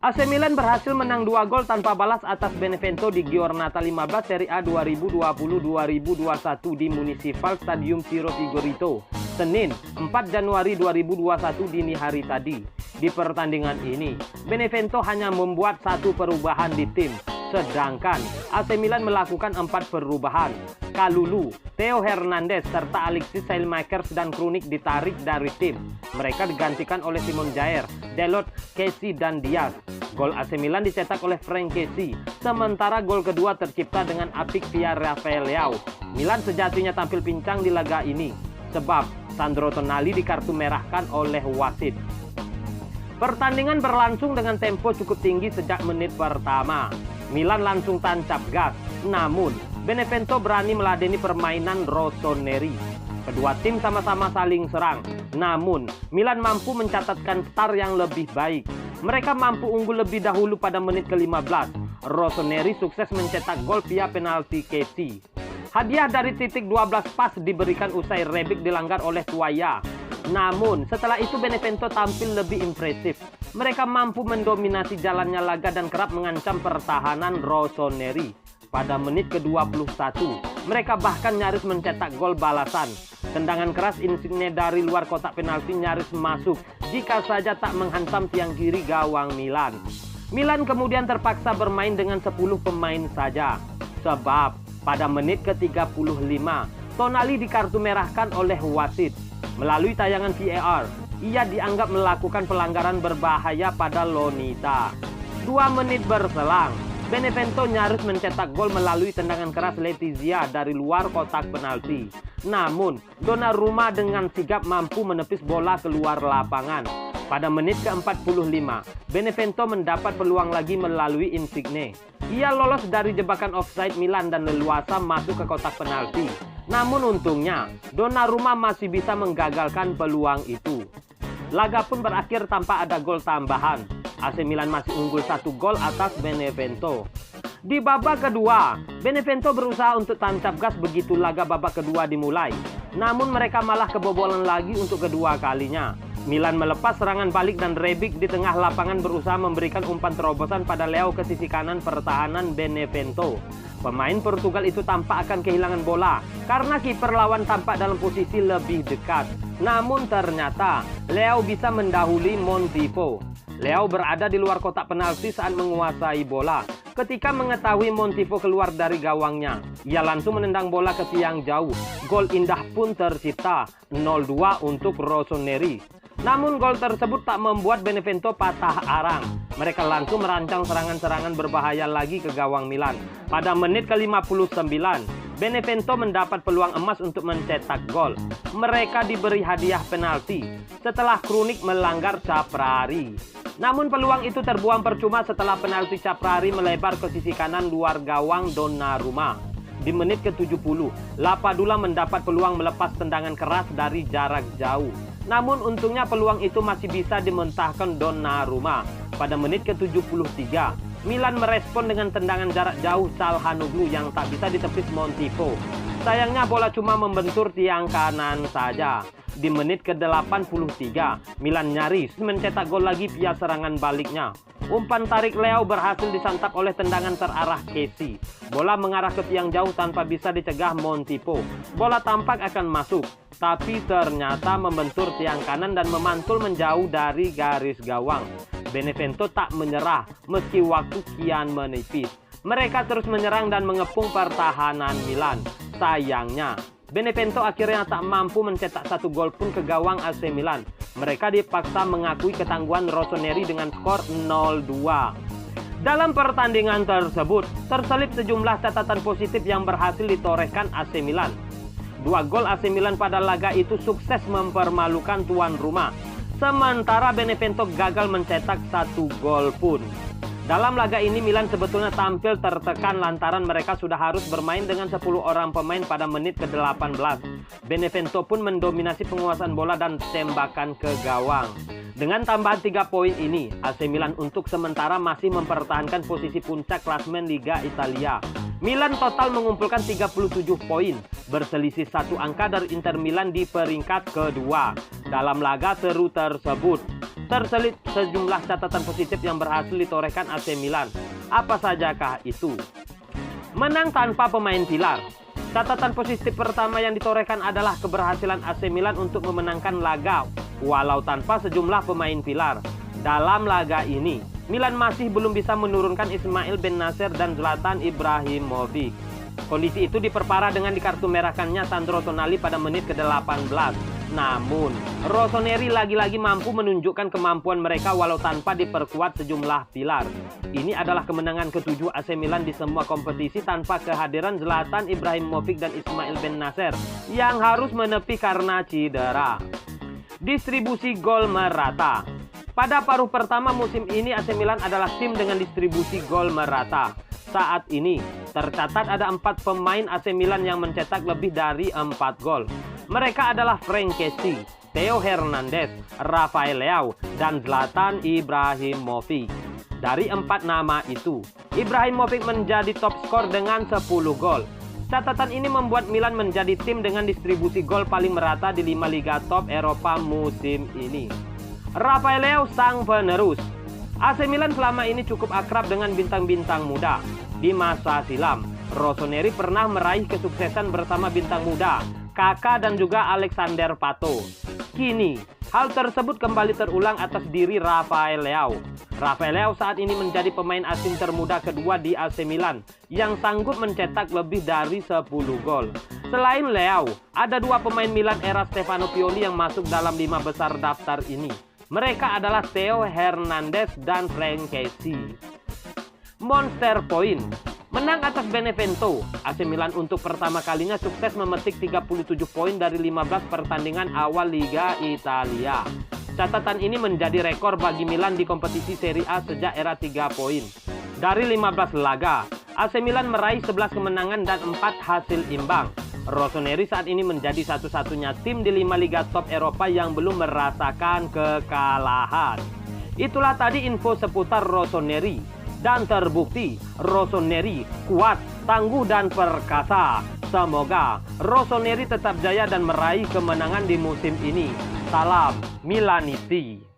AC Milan berhasil menang 2 gol tanpa balas atas Benevento di Giornata 15 Serie A 2020-2021 di Municipal Stadium Ciro Figurito, Senin 4 Januari 2021 dini hari tadi. Di pertandingan ini, Benevento hanya membuat 1 perubahan di tim, sedangkan AC Milan melakukan 4 perubahan. Kalulu, Theo Hernandez, serta Alexis Saelemaekers dan Krunic ditarik dari tim. Mereka digantikan oleh Simon Jair, Dalot, Kessie, dan Diaz. Gol AC Milan dicetak oleh Franck Kessie, sementara gol kedua tercipta dengan apik via Rafael Leao. Milan sejatinya tampil pincang di laga ini, sebab Sandro Tonali dikartu merahkan oleh wasit. Pertandingan berlangsung dengan tempo cukup tinggi sejak menit pertama. Milan langsung tancap gas, namun Benevento berani meladeni permainan rossoneri. Kedua tim sama-sama saling serang, namun Milan mampu mencatatkan start yang lebih baik. Mereka mampu unggul lebih dahulu pada menit ke-15. Rossoneri sukses mencetak gol via penalti Kessie. Hadiah dari titik 12 pas diberikan usai Rebic dilanggar oleh Tuaya. Namun setelah itu Benevento tampil lebih impresif. Mereka mampu mendominasi jalannya laga dan kerap mengancam pertahanan rossoneri. Pada menit ke-21, mereka bahkan nyaris mencetak gol balasan. Tendangan keras Insigne dari luar kotak penalti nyaris masuk jika saja tak menghantam tiang kiri gawang Milan. Milan kemudian terpaksa bermain dengan 10 pemain saja. Sebab pada menit ke-35, Tonali dikartu merahkan oleh wasit. Melalui tayangan VAR, ia dianggap melakukan pelanggaran berbahaya pada Lonita. 2 menit berselang, Benevento nyaris mencetak gol melalui tendangan keras Letizia dari luar kotak penalti. Namun, Donnarumma dengan sigap mampu menepis bola keluar lapangan. Pada menit ke-45, Benevento mendapat peluang lagi melalui Insigne. Ia lolos dari jebakan offside Milan dan leluasa masuk ke kotak penalti. Namun untungnya, Donnarumma masih bisa menggagalkan peluang itu. Laga pun berakhir tanpa ada gol tambahan. AC Milan masih unggul 1 gol atas Benevento. Di babak kedua, Benevento berusaha untuk tancap gas begitu laga babak kedua dimulai. Namun mereka malah kebobolan lagi untuk kedua kalinya. Milan melepas serangan balik dan Rebic di tengah lapangan berusaha memberikan umpan terobosan pada Leao ke sisi kanan pertahanan Benevento. Pemain Portugal itu tampak akan kehilangan bola karena kiper lawan tampak dalam posisi lebih dekat. Namun ternyata Leao bisa mendahului Montivo. Leao berada di luar kotak penalti saat menguasai bola. Ketika mengetahui Montivo keluar dari gawangnya, ia langsung menendang bola ke tiang jauh. Gol indah pun tercipta, 0-2 untuk Rossoneri. Namun gol tersebut tak membuat Benevento patah arang. Mereka langsung merancang serangan-serangan berbahaya lagi ke gawang Milan. Pada menit ke-59, Benevento mendapat peluang emas untuk mencetak gol. Mereka diberi hadiah penalti setelah Krunic melanggar Caprari. Namun peluang itu terbuang percuma setelah penalti Caprari melebar ke sisi kanan luar gawang Donnarumma. Di menit ke-70, Lapadula mendapat peluang melepas tendangan keras dari jarak jauh. Namun untungnya peluang itu masih bisa dimentahkan Donnarumma. Pada menit ke-73, Milan merespon dengan tendangan jarak jauh Calhanoglu yang tak bisa ditepis Montivo. Sayangnya bola cuma membentur tiang kanan saja. Di menit ke-83, Milan nyaris mencetak gol lagi via serangan baliknya. Umpan tarik Leao berhasil disantap oleh tendangan terarah Kessie. Bola mengarah ke tiang jauh tanpa bisa dicegah Montivo. Bola tampak akan masuk, tapi ternyata membentur tiang kanan dan memantul menjauh dari garis gawang. Benevento tak menyerah meski waktu kian menipis. Mereka terus menyerang dan mengepung pertahanan Milan. Sayangnya, Benevento akhirnya tak mampu mencetak 1 gol pun ke gawang AC Milan. Mereka dipaksa mengakui ketangguhan Rossoneri dengan skor 0-2. Dalam pertandingan tersebut, terselip sejumlah catatan positif yang berhasil ditorehkan AC Milan. 2 gol AC Milan pada laga itu sukses mempermalukan tuan rumah. Sementara Benevento gagal mencetak 1 gol pun. Dalam laga ini Milan sebetulnya tampil tertekan lantaran mereka sudah harus bermain dengan 10 orang pemain pada menit ke-18. Benevento pun mendominasi penguasaan bola dan tembakan ke gawang. Dengan tambahan 3 poin ini, AC Milan untuk sementara masih mempertahankan posisi puncak klasemen Liga Italia. Milan total mengumpulkan 37 poin, berselisih 1 angka dari Inter Milan di peringkat kedua. Dalam laga seru tersebut, terselip sejumlah catatan positif yang berhasil ditorehkan AC Milan. Apa sajakah itu? Menang tanpa pemain pilar. Catatan positif pertama yang ditorehkan adalah keberhasilan AC Milan untuk memenangkan laga walau tanpa sejumlah pemain pilar. Dalam laga ini, Milan masih belum bisa menurunkan Ismail Bennacer dan Zlatan Ibrahimovic. Kondisi itu diperparah dengan dikartu-merahkannya Sandro Tonali pada menit ke-18. Namun, Rossoneri lagi-lagi mampu menunjukkan kemampuan mereka walau tanpa diperkuat sejumlah pilar. Ini adalah kemenangan ke-7 AC Milan di semua kompetisi tanpa kehadiran Zlatan Ibrahimovic dan Ismail Bennacer yang harus menepi karena cedera. Distribusi gol merata. Pada paruh pertama musim ini AC Milan adalah tim dengan distribusi gol merata. Saat ini, tercatat ada 4 pemain AC Milan yang mencetak lebih dari 4 gol. Mereka adalah Frank Kessie, Theo Hernandez, Rafael Leao, dan Zlatan Ibrahimovic. Dari 4 nama itu, Ibrahimovic menjadi top skor dengan 10 gol. Catatan ini membuat Milan menjadi tim dengan distribusi gol paling merata di 5 liga top Eropa musim ini. Rafael Leao sang penerus. AC Milan selama ini cukup akrab dengan bintang-bintang muda. Di masa silam, Rossoneri pernah meraih kesuksesan bersama bintang muda, Kakak dan juga Alexander Pato. Kini, hal tersebut kembali terulang atas diri Rafael Leao. Rafael Leao saat ini menjadi pemain asing termuda kedua di AC Milan yang sanggup mencetak lebih dari 10 gol. Selain Leao, ada 2 pemain Milan era Stefano Pioli yang masuk dalam 5 besar daftar ini. Mereka adalah Theo Hernandez dan Frank Kessie. Monster Point. Menang atas Benevento, AC Milan untuk pertama kalinya sukses memetik 37 poin dari 15 pertandingan awal Liga Italia. Catatan ini menjadi rekor bagi Milan di kompetisi Serie A sejak era 3 poin. Dari 15 laga, AC Milan meraih 11 kemenangan dan 4 hasil imbang. Rossoneri saat ini menjadi satu-satunya tim di 5 liga top Eropa yang belum merasakan kekalahan. Itulah tadi info seputar Rossoneri. Dan terbukti, Rossoneri kuat, tangguh, dan perkasa. Semoga Rossoneri tetap jaya dan meraih kemenangan di musim ini. Salam Milanisti.